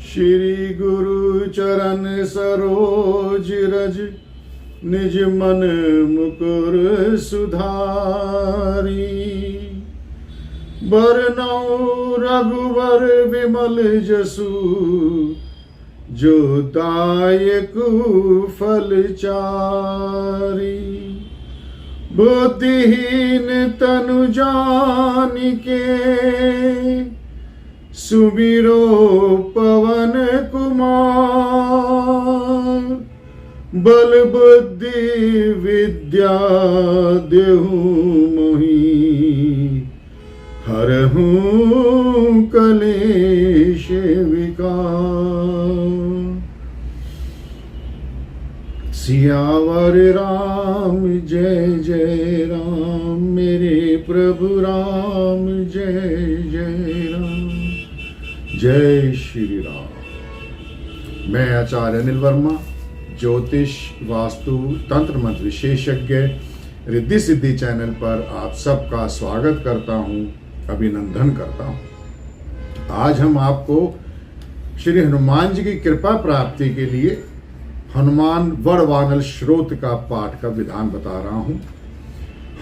श्री गुरु चरण सरोज रज निज मन मुकुर सुधारी। बरनउँ रघुवर विमल जसु जो दायकु फल चारी। बुद्धिहीन तनु जानिके सुमिरो पवन कुमार। बल बुद्धि विद्या देहु मोहि हरहूँ कलेश विकार। सियावर राम जय जय राम, मेरे प्रभु राम जय जय राम। जय श्री राम। मैं आचार्य अनिल वर्मा, ज्योतिष वास्तु तंत्र मंत्र विशेषज्ञ, रिद्धि सिद्धि चैनल पर आप सबका स्वागत करता हूं, अभिनंदन करता हूं। आज हम आपको श्री हनुमान जी की कृपा प्राप्ति के लिए हनुमान वरवानल श्रोत का पाठ का विधान बता रहा हूं।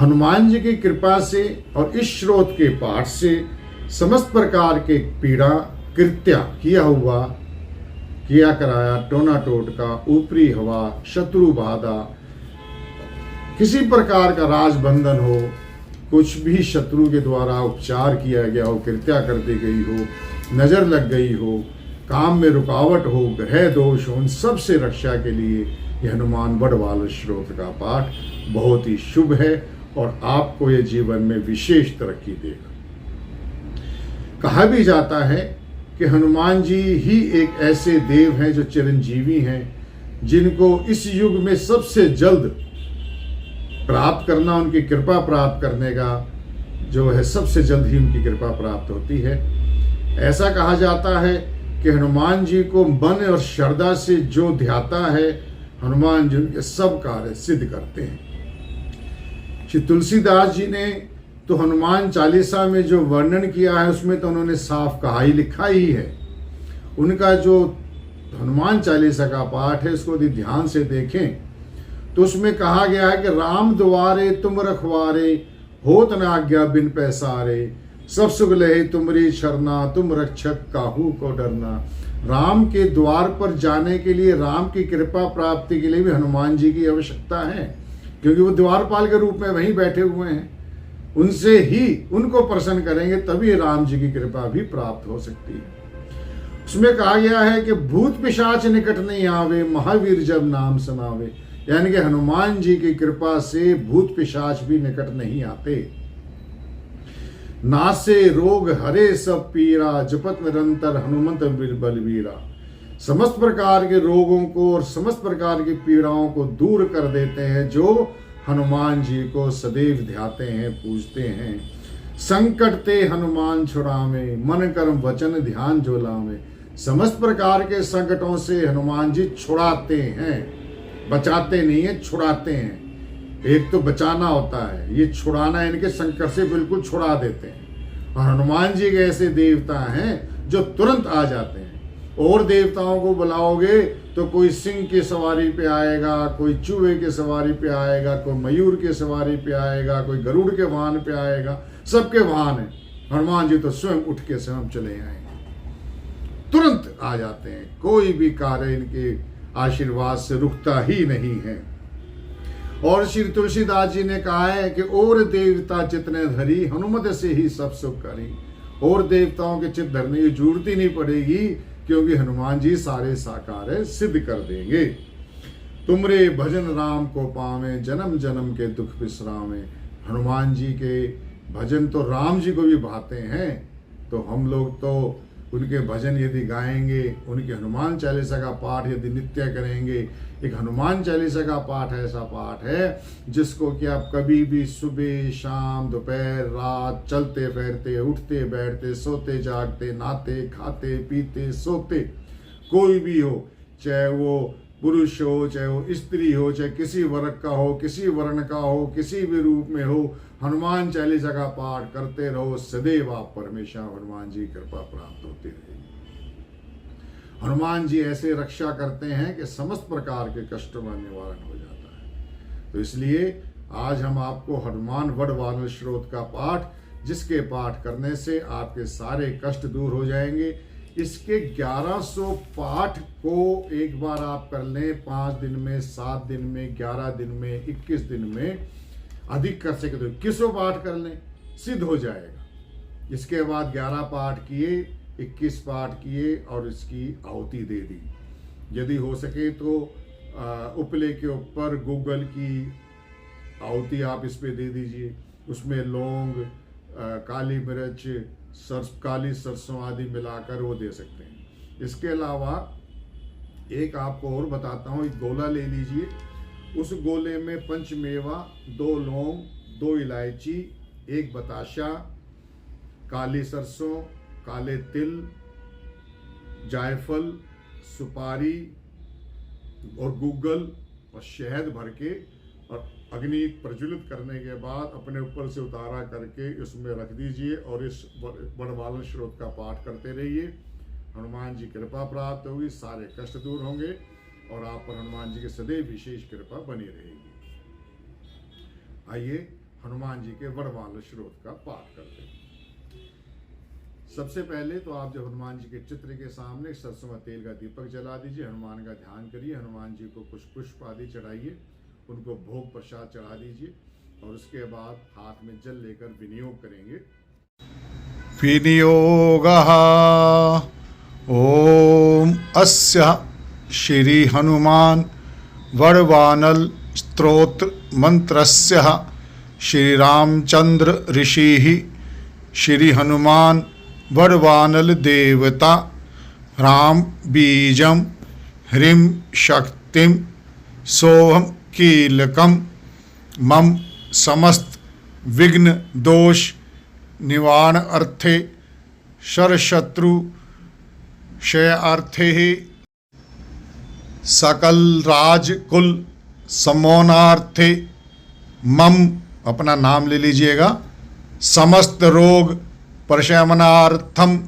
हनुमान जी की कृपा से और इस श्रोत के पाठ से समस्त प्रकार के पीड़ा कृत्या किया कराया, टोना टोटका, ऊपरी हवा, शत्रु बाधा, किसी प्रकार का राजबंधन हो, कुछ भी शत्रु के द्वारा उपचार किया गया हो, कृत्या कर दी गई हो, नजर लग गई हो, काम में रुकावट हो, ग्रह दोष हो, उन सब से रक्षा के लिए यह हनुमान वरवानल श्रोत का पाठ बहुत ही शुभ है और आपको यह जीवन में विशेष तरक्की देगा। कहा भी जाता है कि हनुमान जी ही एक ऐसे देव हैं जो चिरंजीवी हैं, जिनको इस युग में सबसे जल्द प्राप्त करना, उनकी कृपा प्राप्त करने का जो है, सबसे जल्द ही उनकी कृपा प्राप्त होती है। ऐसा कहा जाता है कि हनुमान जी को मन और श्रद्धा से जो ध्याता है, हनुमान जी ये सब कार्य सिद्ध करते हैं। श्री तुलसीदास जी ने तो हनुमान चालीसा में जो वर्णन किया है उसमें तो उन्होंने साफ कहा ही, लिखा ही है। उनका जो हनुमान चालीसा का पाठ है उसको यदि ध्यान से देखें तो उसमें कहा गया है कि राम द्वारे तुम रखवारे, होत न आज्ञा बिन पैसारे। सब सुख लहे तुमरी शरणा, तुम रक्षक काहू को डरना। राम के द्वार पर जाने के लिए, राम की कृपा प्राप्ति के लिए भी हनुमान जी की आवश्यकता है, क्योंकि वो द्वारपाल के रूप में वहीं बैठे हुए हैं। उनसे ही उनको प्रसन्न करेंगे तभी राम जी की कृपा भी प्राप्त हो सकती है। उसमें कहा गया है कि भूत पिशाच निकट नहीं आवे, महावीर जब नाम सुनावे। यानी कि हनुमान जी की कृपा से भूत पिशाच भी निकट नहीं आते। नासे रोग हरे सब पीरा, जपत निरंतर हनुमंत बलबीरा। समस्त प्रकार के रोगों को और समस्त प्रकार की पीड़ाओं को दूर कर देते हैं जो हनुमान जी को सदैव ध्याते हैं, पूजते हैं। संकट ते हनुमान छुड़ावे, मन कर्म वचन ध्यान जो लावे। समस्त प्रकार के संकटों से हनुमान जी छुड़ाते हैं, बचाते नहीं है, छुड़ाते हैं। एक तो बचाना होता है, ये छुड़ाना, इनके संकट से बिल्कुल छुड़ा देते हैं। और हनुमान जी के ऐसे देवता हैं जो तुरंत आ जाते हैं। और देवताओं को बुलाओगे तो कोई सिंह की सवारी पे आएगा, कोई चूहे की सवारी पे आएगा, कोई मयूर की सवारी पे आएगा, कोई गरुड़ के वाहन पे आएगा, सबके वाहन है। हनुमान जी तो स्वयं उठ के स्वयं चले आएंगे, तुरंत आ जाते हैं। कोई भी कार्य इनके आशीर्वाद से रुकता ही नहीं है। और श्री तुलसीदास जी ने कहा है कि और देवता चितने धरी, हनुमत से ही सब सुख करी। और देवताओं के चित धरने की जरूरत ही नहीं पड़ेगी, क्योंकि हनुमान जी सारे साकार सिद्ध कर देंगे। तुमरे भजन राम को पावे, जन्म जन्म के दुख विश्रामे। हनुमान जी के भजन तो राम जी को भी भाते हैं, तो हम लोग तो उनके भजन यदि गाएंगे, उनके हनुमान चालीसा का पाठ यदि नित्य करेंगे, एक हनुमान चालीसा का पाठ ऐसा पाठ है जिसको कि आप कभी भी सुबह शाम दोपहर रात चलते फिरते उठते बैठते सोते जागते नहाते खाते पीते सोते कोई भी हो, चाहे वो पुरुष हो चाहे वो स्त्री हो चाहे किसी वर्ग का हो किसी वर्ण का हो किसी भी रूप में हो, हनुमान चालीसा का पाठ करते रहो, सदैव आप परमेश्वर हनुमान जी कृपा प्राप्त होती रहेगी। हनुमान जी ऐसे रक्षा करते हैं कि समस्त प्रकार के कष्टों का निवारण हो जाता है। तो इसलिए आज हम आपको हनुमान वडवानल श्रोत का पाठ, जिसके पाठ करने से आपके सारे कष्ट दूर हो जाएंगे, इसके 1100 पाठ को एक बार आप कर लें, 5 दिन में 7 दिन में 11 दिन में 21 दिन में, अधिक कर सके तो 21 पाठ कर लें, सिद्ध हो जाएगा। इसके बाद 11 पाठ किए, 21 पाठ किए और इसकी आहुति दे दी। यदि हो सके तो उपले के ऊपर गूगल की आहुति आप इस पे दे दीजिए, उसमें लौंग काली मिर्च काली सरसों आदि मिलाकर वो दे सकते हैं। इसके अलावा एक आपको और बताता हूँ, एक गोला ले लीजिए, उस गोले में पंचमेवा 2 लौंग 2 इलायची 1 बताशा काली सरसों काले तिल जायफल सुपारी और गूगल और शहद भर के और अग्नि प्रज्वलित करने के बाद अपने ऊपर से उतारा करके इसमें रख दीजिए और इस वडवानल श्रोत का पाठ करते रहिए। हनुमान जी कृपा प्राप्त होगी, सारे कष्ट दूर होंगे और आप पर हनुमान जी की सदैव विशेष कृपा बनी रहेगी। आइए हनुमान जी के वडवानल श्रोत का पाठ करते हैं। सबसे पहले तो आप जब हनुमान जी के चित्र के सामने सरसों का तेल का दीपक जला दीजिए, हनुमान का ध्यान करिए, हनुमान जी को कुछ पुष्प आदि चढ़ाइए, उनको भोग प्रसाद चढ़ा दीजिए और उसके बाद हाथ में जल लेकर विनियोग करेंगे। विनियोगः ओम अस्य श्री हनुमान वडवानल स्तोत्र मंत्रस्य श्री रामचंद्र ऋषिः श्री हनुमान वडवानल देवता राम बीजम ह्रीं शक्तिम सोहम कीलकम मम समस्त विघ्न दोष निवारण अर्थे शरशत्रु क्षयार्थे सकल राजकुल समोनार्थे मम, अपना नाम ले लीजिएगा, समस्त रोग प्रशमनार्थम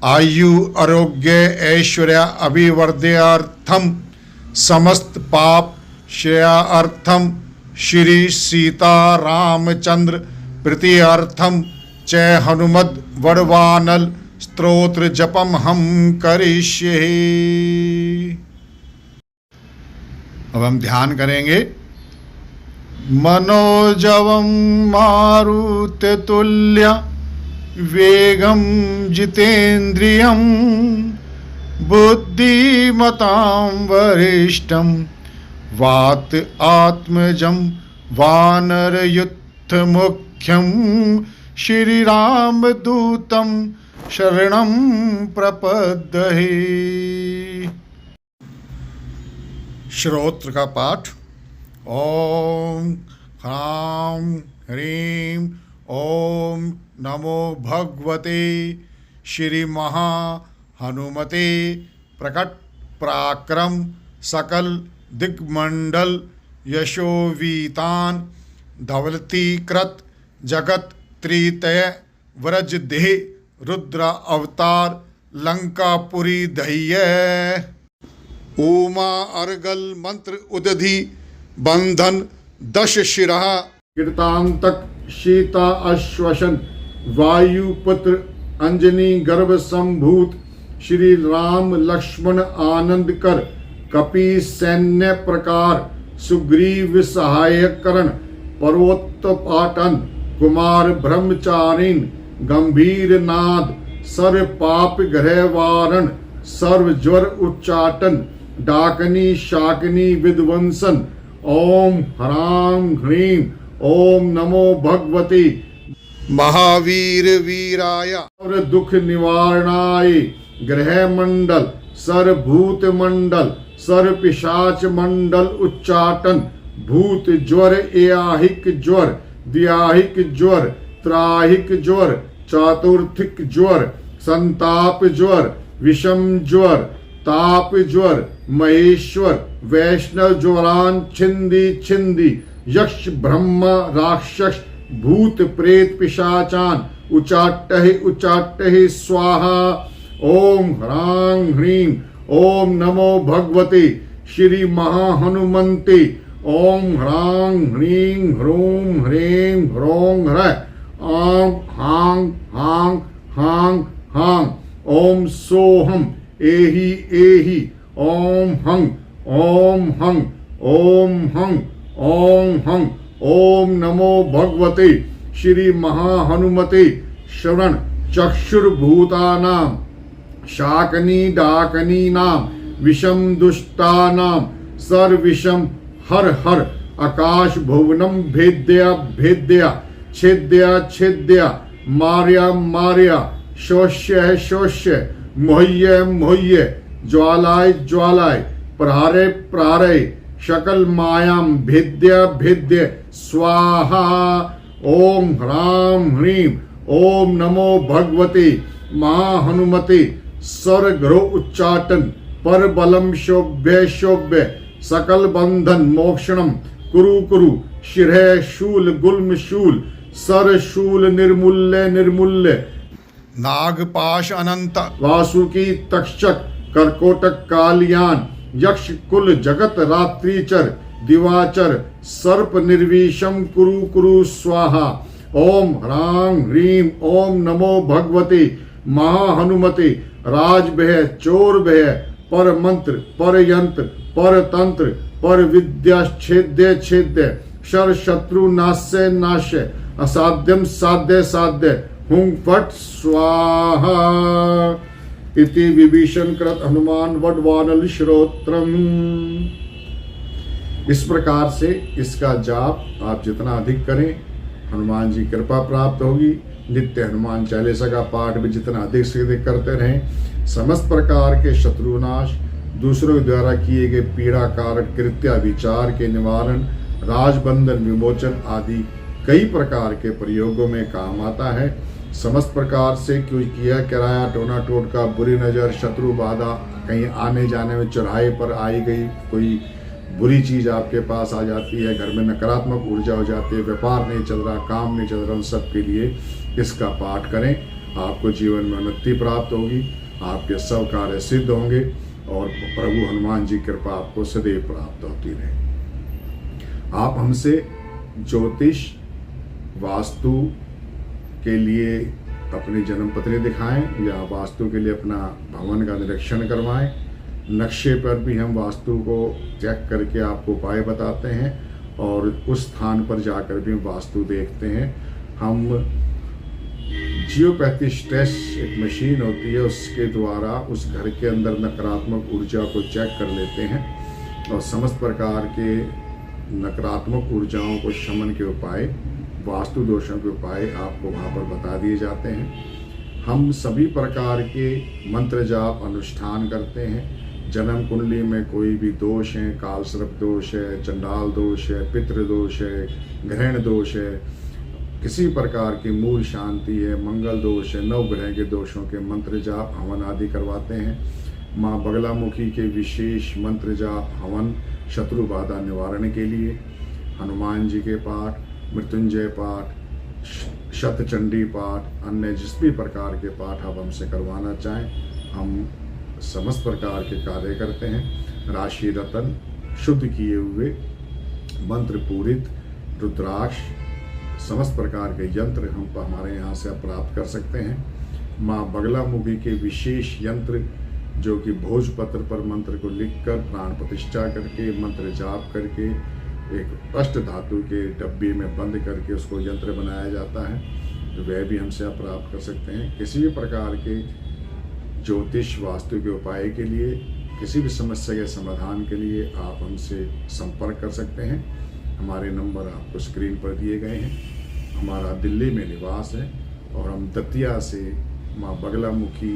आयु आरोग्य ऐश्वर्य अभिवर्धयार्थम समस्त पाप क्षयार्थम श्री सीता रामचंद्र प्रीत्यर्थम च हनुमद वडवानल स्तोत्र जपम हम करिष्ये। अब हम ध्यान करेंगे। मनोजवम मारुततुल्य वेगम जितेन्द्रियम बुद्धिमतां वरिष्ठम वात आत्मजं वानरयुथ मुख्यं श्री रामदूतं शरणं प्रपद्ये। श्रोत्र का पाठ। ओम ह्रां ह्रीं ओम नमो भगवते श्री महा हनुमते प्रकट पराक्रम सकल दिग्मंडल यशोवीतान धवलतीकृत जगत त्रितय व्रजदेह रुद्र अवतार लंकापुरी दह्य उमा अर्गल मंत्र उदधि बंधन 10 शिरः कीर्तांतक सीता अश्वसन वायुपुत्र अंजनी गर्भ संभूत श्री राम लक्ष्मण आनंद कर कपि सैन्य प्रकार सुग्रीव सहायक करण पर्वतपाटन कुमार ब्रह्मचारिण गंभीर नाद सर्व पाप ग्रह वारण सर्व ज्वर उच्चाटन डाकनी शाकनी विध्वंसन ओम ह्रां ह्रीं ओम नमो भगवते महावीर वीराय और दुख निवारणाय ग्रह मंडल, सर्वभूत मंडल, सर्व पिशाच मंडल उच्चाटन, भूत ज्वर, एयाहिक ज्वर, द्व्याहिक ज्वर, त्राहिक ज्वर, चातुर्थिक ज्वर, संताप ज्वर, विषम ज्वर, ताप ज्वर, महेश्वर, वैष्णव ज्वरान, छिंदी छिंदी, यक्ष ब्रह्मा राक्षस, भूत प्रेत पिशाचान, उचाट्टहि स्वाहा। ओम ह्रां ह्रीं ओम नमो भगवते श्री महाहनुमन्ते। ओम ह्रां ह्रीं ह्रूं ह्रीं ह्रों ह्रः। आं हां हां हां हां। ओम सोहम एहि एहि। ओम हं ओम हं ओम हं ओम हं। ओम नमो भगवते श्री महाहनुमते। श्रवण चक्षुर्भूतानां शाकनी डाकनी नाम विषम दुष्टानां सर्विषम हर हर। आकाश भुवनम भेद्या भेद्या छेद्या छेद्या मार्या मार्या शोष्य शोष्य मोह्य मोह्य ज्वालाय ज्वालाय प्रहारे प्रहारे शकल मायाम भेद्य भेद्य स्वाहा। ओम ह्रां ह्रीं ओम नमो भगवते महाहनुमते। स्वर्गृह उच्चाटन पर बलम शोभ्य शोभ्य सकल बंधन मोक्षणम कुरु कुरु। शिरः शूल गुल्म शूल सर शूल निर्मूल्य निर्मूल्य। नागपाश अनंत वासुकी तक्षक कर्कोटक कालियान यक्ष कुल जगत रात्रिचर दिवाचर सर्प निर्विषम कुरु कुरु स्वाहा। ओम ह्रां ह्रीं ओम नमो भगवते महाहनुमते। राजभय चोर भय पर मंत्र पर यंत्र पर तंत्र पर विद्या छेद्य छेद्य शर शत्रु नाश्य नाश्य असाध्यम साध्य साध्य हुं फट स्वाहा। इति विभीषण कृत हनुमान वडवानल श्रोत्रम। इस प्रकार से इसका जाप आप जितना अधिक करें हनुमान जी कृपा प्राप्त होगी। नित्य हनुमान चालीसा का पाठ भी जितना अधिक से अधिक करते रहें समस्त प्रकार के शत्रुनाश, दूसरों के द्वारा किए गए पीड़ा कारक कृत्य विचार के निवारण, राजबंधन विमोचन आदि कई प्रकार के प्रयोगों में काम आता है। समस्त प्रकार से क्यों किया किराया टोना टोटका बुरी नज़र शत्रु बाधा, कहीं आने जाने में चौराहे पर आई गई कोई बुरी चीज़ आपके पास आ जाती है, घर में नकारात्मक ऊर्जा हो जाती है, व्यापार नहीं चल रहा, काम नहीं चल रहा, उन सब के लिए इसका पाठ करें। आपको जीवन में उन्नति प्राप्त होगी, आपके सब कार्य सिद्ध होंगे और प्रभु हनुमान जी कृपा आपको सदैव प्राप्त होती रहे। आप हमसे ज्योतिष वास्तु के लिए अपनी जन्म पत्री दिखाएं या वास्तु के लिए अपना भवन का निरीक्षण करवाएं। नक्शे पर भी हम वास्तु को चेक करके आपको उपाय बताते हैं और उस स्थान पर जाकर भी वास्तु देखते हैं। हम जियोपैथी स्ट्रेस एक मशीन होती है, उसके द्वारा उस घर के अंदर नकारात्मक ऊर्जा को चेक कर लेते हैं और समस्त प्रकार के नकारात्मक ऊर्जाओं को शमन के उपाय, वास्तु दोषों के उपाय आपको वहाँ पर बता दिए जाते हैं। हम सभी प्रकार के मंत्र जाप अनुष्ठान करते हैं। जन्म कुंडली में कोई भी दोष है, काल सर्प दोष है, चंडाल दोष है, पितृ दोष है, ग्रहण दोष है, किसी प्रकार की मूल शांति है, मंगल दोष है, नवग्रह के दोषों के मंत्र जाप हवन आदि करवाते हैं। माँ बगलामुखी के विशेष मंत्र जाप हवन शत्रु बाधा निवारण के लिए, हनुमान जी के पाठ, मृत्युंजय पाठ, शतचंडी पाठ, अन्य जिस भी प्रकार के पाठ आप हमसे करवाना चाहें हम समस्त प्रकार के कार्य करते हैं। राशि रतन शुद्ध किए हुए मंत्र पूरित रुद्राक्ष समस्त प्रकार के यंत्र हम हमारे यहाँ से आप प्राप्त कर सकते हैं। माँ बगलामुखी के विशेष यंत्र जो कि भोजपत्र पर मंत्र को लिखकर प्राण प्रतिष्ठा करके मंत्र जाप करके एक अष्ट धातु के डब्बे में बंद करके उसको यंत्र बनाया जाता है, वह भी हमसे आप प्राप्त कर सकते हैं। किसी भी प्रकार के ज्योतिष वास्तु के उपाय के लिए, किसी भी समस्या के समाधान के लिए आप हमसे संपर्क कर सकते हैं। हमारे नंबर आपको स्क्रीन पर दिए गए हैं। हमारा दिल्ली में निवास है और हम दतिया से माँ बगलामुखी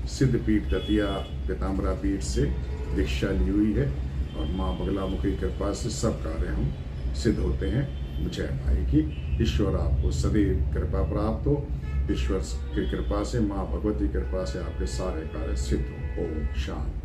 सिद्ध पीठ दतिया पीताम्बरा पीठ से दीक्षा ली हुई है और माँ बगलामुखी की कृपा से सब कार्य हम सिद्ध होते हैं। जय माई की। ईश्वर आपको सदैव कृपा प्राप्त हो। ईश्वर की कृपा से, माँ भगवती की कृपा से आपके सारे कार्य सिद्ध हो। ओम शांति।